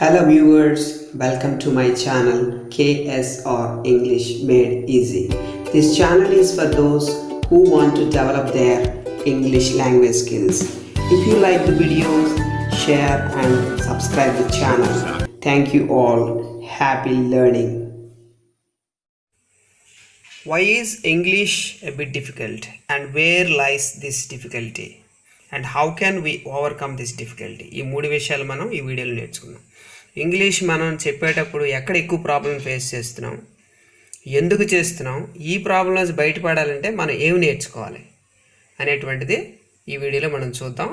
Hello viewers, welcome to my channel KSR English Made Easy. This channel is for those who want to develop their English language skills. If you like the videos, share and subscribe the channel. Thank you all. Happy learning. Why is English a bit difficult and where lies this difficulty? And how can we overcome this difficulty? ఈ మూడు విషయాలు మనం ఈ వీడియోలో నేర్చుకున్నాం. English మనం చెప్పేటప్పుడు ఎక్కడ ఎక్కువ ప్రాబ్లం ఫేస్ చేస్తున్నాం, ఎందుకు చేస్తున్నాం, ఈ ప్రాబ్లమ్స్ బయటపడాలంటే మనం ఏమి నేర్చుకోవాలి అనేటువంటిది ఈ వీడియోలో మనం చూద్దాం.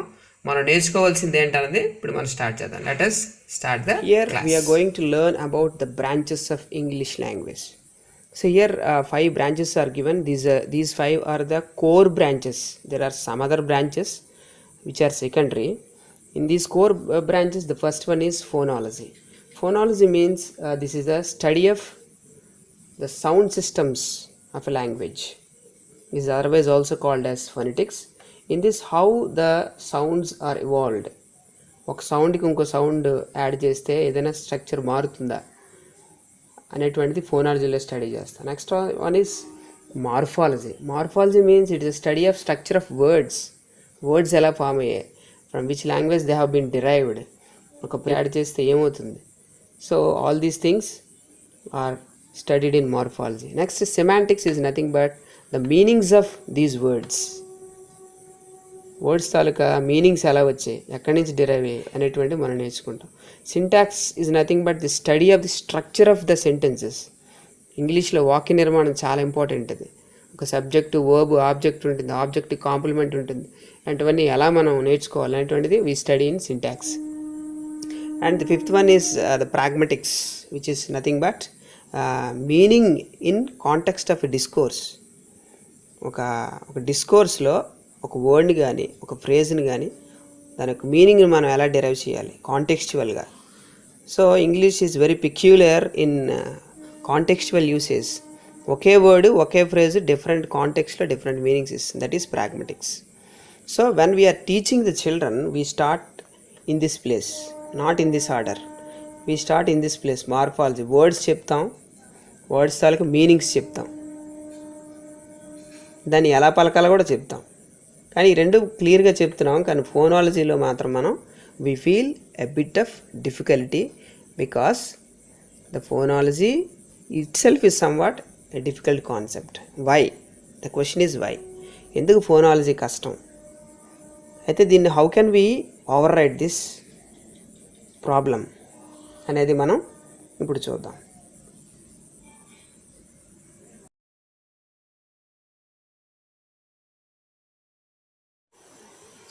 మనం నేర్చుకోవాల్సింది ఏంటనేది ఇప్పుడు మనం స్టార్ట్ చేద్దాం. Let us start the Here class. we are going to learn about the branches of English language. So here 5 branches are given. These 5 are the core branches. There are some other branches which are secondary. In these core branches, the first one is phonology. Phonology means this is the study of the sound systems of a language. This is otherwise also called as phonetics. In this, how the sounds are evolved. ఒక సౌండ్కి ఇంకో sound add చేస్తే ఏదైనా structure మారుతుందా అనేటువంటిది ఫోనాలజీలో study చేస్తాం. Next one is morphology. Morphology means it is study of structure of words. Words ఎలా ఫామ్ అయ్యాయి, from which language they have been derived, ఒక యాడ్ చేస్తే ఏమవుతుంది. So all these things are studied in morphology. Next semantics is nothing but the meanings of these words. Words తాలూకా meanings ఎలా వచ్చాయి, ఎక్కడి నుంచి డిరైవ్ అయ్యాయి అనేటువంటి మనం నేర్చుకుంటాం. Syntax is nothing but the study of the structure of the sentences. ఇంగ్లీష్లో వాక్య నిర్మాణం చాలా ఇంపార్టెంట్. అది ఒక సబ్జెక్టు, వర్బ్, ఆబ్జెక్ట్ ఉంటుంది, ఆబ్జెక్ట్ కాంప్లిమెంట్ ఉంటుంది, అటువంటివన్నీ ఎలా మనం నేర్చుకోవాలి అనేటువంటిది we study in syntax. And the fifth one is the pragmatics, which is nothing but meaning in context of a discourse. ఒక డిస్కోర్స్లో ఒక వర్డ్ని కానీ ఒక ఫ్రేజ్ని కానీ దాని యొక్క మీనింగ్ని మనం ఎలా డిరైవ్ చేయాలి కాంటెక్స్చువల్గా. So English is very peculiar in contextual usage. ఒకే వర్డ్ ఒకే ఫ్రేజ్ డిఫరెంట్ కాంటెక్స్ట్లో డిఫరెంట్ మీనింగ్స్ ఇస్తుంది. That is pragmatics. So when we are teaching the children we start in this place, not in this order. We start in this place. Morphology, words చెప్తాం, words తాలూకు meanings చెప్తాం, దాన్ని ఎలా పలకాలో కూడా చెప్తాం. కానీ ఈ రెండు క్లియర్గా చెప్తున్నాం. కానీ ఫోనాలజీలో మాత్రం మనం we feel a bit of difficulty because the phonology itself is somewhat a difficult concept. Why? The question is why. ఎందుకు ఫోనాలజీ కష్టం? అయితే దీన్ని how can we override this problem అనేది మనం ఇప్పుడు చూద్దాం.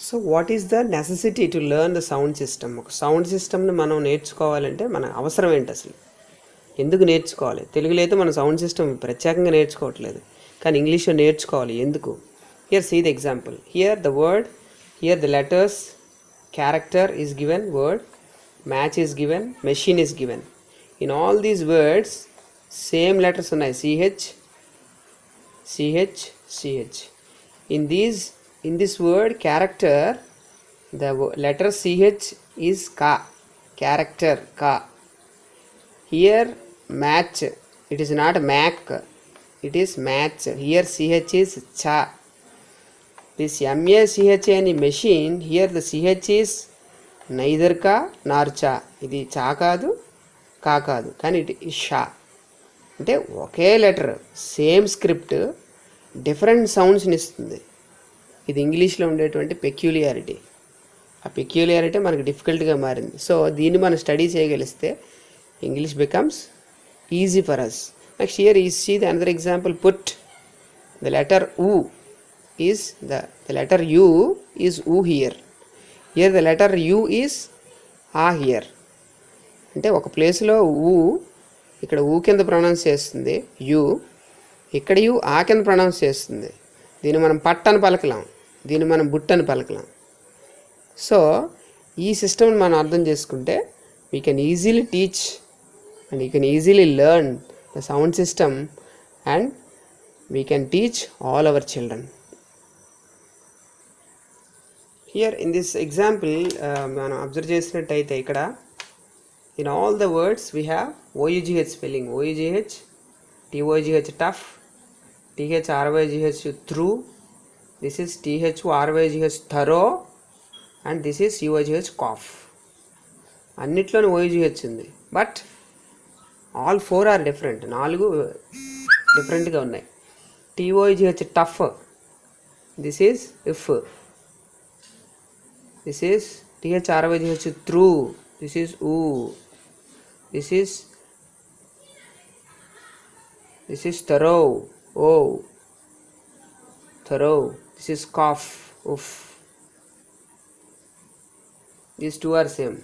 So what is the necessity to learn the sound system? ఒక sound సిస్టమ్ని మనం నేర్చుకోవాలంటే మన అవసరం ఏంటి, అసలు ఎందుకు నేర్చుకోవాలి? తెలుగులో అయితే మన సౌండ్ సిస్టమ్ ప్రత్యేకంగా నేర్చుకోవట్లేదు, కానీ ఇంగ్లీష్లో నేర్చుకోవాలి. ఎందుకు? Here see the example. Here the word, here the letters, character is given, word, match is given, machine is given. In all these words same letters ఉన్నాయి, C H, C H, C H. In this word character, the letter ch is ka, character ka. Here match, it is not mac, it is match. Here ch is cha. This mach any machine, here the ch is neither ka nor cha. ఇది cha కాదు, కా కాదు, కానీ it is sha. అంటే ఒకే letter same script different సౌండ్స్ని ఇస్తుంది. ఇది ఇంగ్లీష్లో ఉండేటువంటి పెక్యులియారిటీ. ఆ పెక్యులియారిటీ మనకు డిఫికల్ట్గా మారింది. సో దీన్ని మనం స్టడీ చేయగలిస్తే English becomes easy for us. Next here is see the another example. Put the letter oo is the letter U is oo here. Here the letter U is ah here. అంటే ఒక ప్లేస్లో ఊ, ఇక్కడ ఊ కింద pronounce చేస్తుంది you, ఇక్కడ you ఆ కింద ప్రొనౌన్స్ చేస్తుంది. దీన్ని మనం పట్టని పలకలాం, దీన్ని మనం బుట్టని పలకలాం. సో ఈ సిస్టమ్ని మనం అర్థం చేసుకుంటే we can easily teach and you can easily learn the sound system and we can teach all our children. Here in this example మనం అబ్జర్వ్ చేసినట్టయితే ఇక్కడ In all the words we have OUGH spelling. OUGH, TOGH tough, THRYGH through, this is THRYGH thorough, and this is UGH cough. అన్నిట్లోనే OUGH ఉంది, but all 4 are different. 4 డిఫరెంట్గా ఉన్నాయి. TOGH tough, this is if. This is THRYGH through, this is oo. This is thorough, oh, thorough. This is cough, oof. These two are same.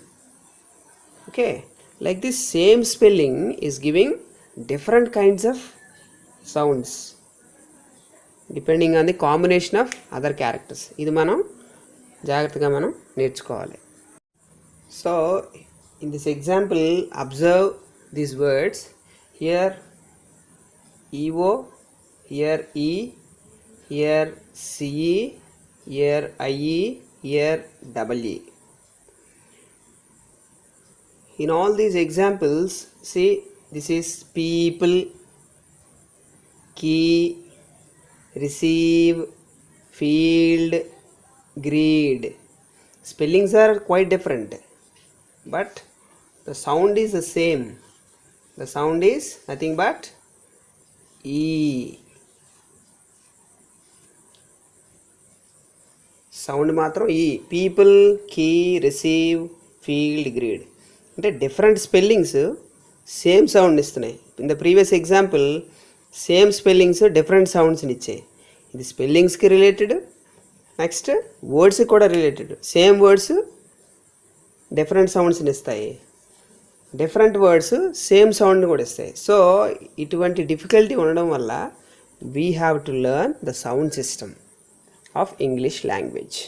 Okay, like this same spelling is giving different kinds of sounds depending on the combination of other characters. ఇది మనం జాగ్రత్తగా మనం నేర్చుకోవాలి. So in this example, observe these words. Here EO, here E, here CE, here IE, here EE. In all these examples, see, this is people, key, receive, field, greed. Spellings are quite different, but the sound is the same. The sound is nothing but E. Sound మాత్రం E. People, key, receive, field, greed. అంటే different spellings same sound ఇస్తున్నాయి. In the previous example same spellings different సౌండ్స్ని ఇచ్చాయి. ఇది స్పెల్లింగ్స్కి related, next వర్డ్స్కి కూడా related. Same words different సౌండ్స్ని ఇస్తాయి, డిఫరెంట్ వర్డ్స్ సేమ్ సౌండ్ని కూడా ఇస్తాయి. సో ఇటువంటి డిఫికల్టీ ఉండడం వల్ల we have to learn the sound system of English language.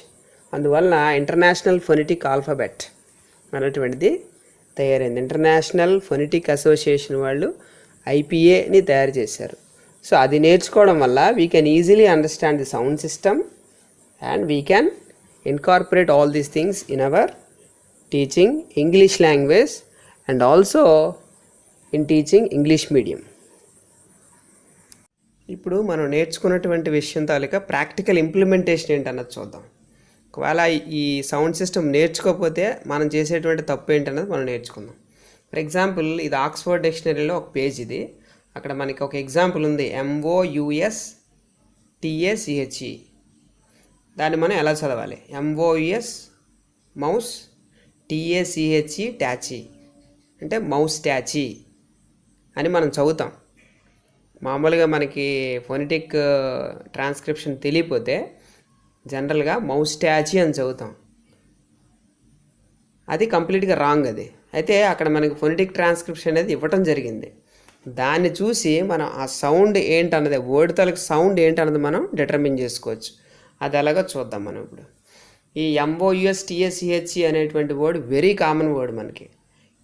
అందువలన ఇంటర్నేషనల్ ఫొనెటిక్ ఆల్ఫాబెట్ అనేటువంటిది తయారైంది. ఇంటర్నేషనల్ ఫొనెటిక్ అసోసియేషన్ వాళ్ళు IPAని తయారు చేశారు. సో అది నేర్చుకోవడం వల్ల we can easily understand the sound system and we can incorporate all these things in our teaching English language and also in teaching English medium. ఇప్పుడు మనం నేర్చుకున్నటువంటి విషయం తాలూకా ప్రాక్టికల్ ఇంప్లిమెంటేషన్ ఏంటన్నది చూద్దాం. ఒకవేళ ఈ సౌండ్ సిస్టమ్ నేర్చుకోకపోతే మనం చేసేటువంటి తప్పు ఏంటన్నది మనం నేర్చుకుందాం. ఫర్ ఎగ్జాంపుల్, ఇది ఆక్స్ఫర్డ్ డిక్షనరీలో ఒక పేజ్. ఇది అక్కడ మనకి ఒక ఎగ్జాంపుల్ ఉంది, MOUSTACHE. దాన్ని మనం ఎలా చదవాలి? MOUS మౌస్, TACHE టాచీ, అంటే మౌస్ టాచీ అని మనం చదువుతాం. మామూలుగా మనకి ఫొనెటిక్ ట్రాన్స్క్రిప్షన్ తెలియపోతే జనరల్గా మౌస్ టాచీ అని చదువుతాం. అది కంప్లీట్గా రాంగ్. అది అయితే అక్కడ మనకి ఫొనెటిక్ ట్రాన్స్క్రిప్షన్ అనేది ఇవ్వటం జరిగింది. దాన్ని చూసి మనం ఆ సౌండ్ ఏంటన్నది, వర్డ్ తాలూకు సౌండ్ ఏంటన్నది మనం డిటర్మిన్ చేసుకోవచ్చు. అది ఎలాగో చూద్దాం మనం ఇప్పుడు. ఈ MOUSTACHE అనేటువంటి వర్డ్ వెరీ కామన్ వర్డ్. మనకి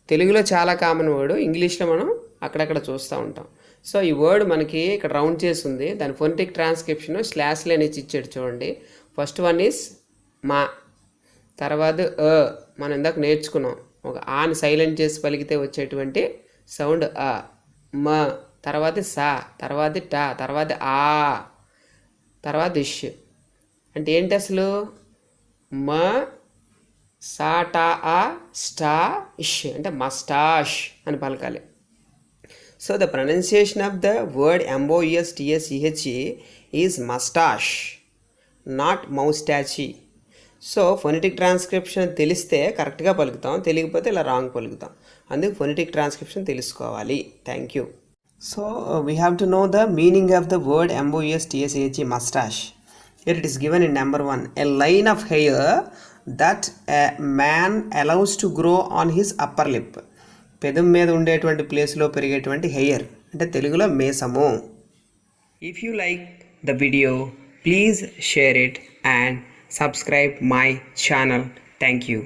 తెలుగులో చాలా కామన్ వర్డ్, ఇంగ్లీష్లో మనం అక్కడక్కడ చూస్తూ ఉంటాం. సో ఈ వర్డ్ మనకి ఇక్కడ రౌండ్ చేసి ఉంది. దాని ఫొనెటిక్ ట్రాన్స్క్రిప్షన్ స్లాష్ లైన్ ఇచ్చి ఇచ్చాడు చూడండి. ఫస్ట్ వన్ ఈజ్ మా, తర్వాత మనం ఇందాక నేర్చుకున్నాం, ఒక ఆని సైలెంట్ చేసి పలికితే వచ్చేటువంటి సౌండ్ అ, మ, తర్వాత సా, తర్వాత టా, తర్వాత ఆ, తర్వాత ఇష్. అంటే ఏంటి అసలు? మ, సా, టా, ఆ, స్టా, ఇష్ అంటే మస్టాష్ అని పలకాలి. So the pronunciation of the word MOUSTACHE is mustache, not moustache. So phonetic transcription తెలిస్తే కరెక్ట్గా పలుకుతాం, తెలియకపోతే ఇలా రాంగ్ పలుకుతాం. అందుకు ఫొనెటిక్ ట్రాన్స్క్రిప్షన్ తెలుసుకోవాలి. Thank you. So we have to know the meaning of the word MOUSTACHE mustache. Here it is given in number 1, a line of hair that a man allows to grow on his upper lip. పెదం మీద ఉండేటువంటి ప్లేస్లో పెరిగేటువంటి hair, అంటే తెలుగులో మేసము. If you like the video, please share it and subscribe my channel. Thank you.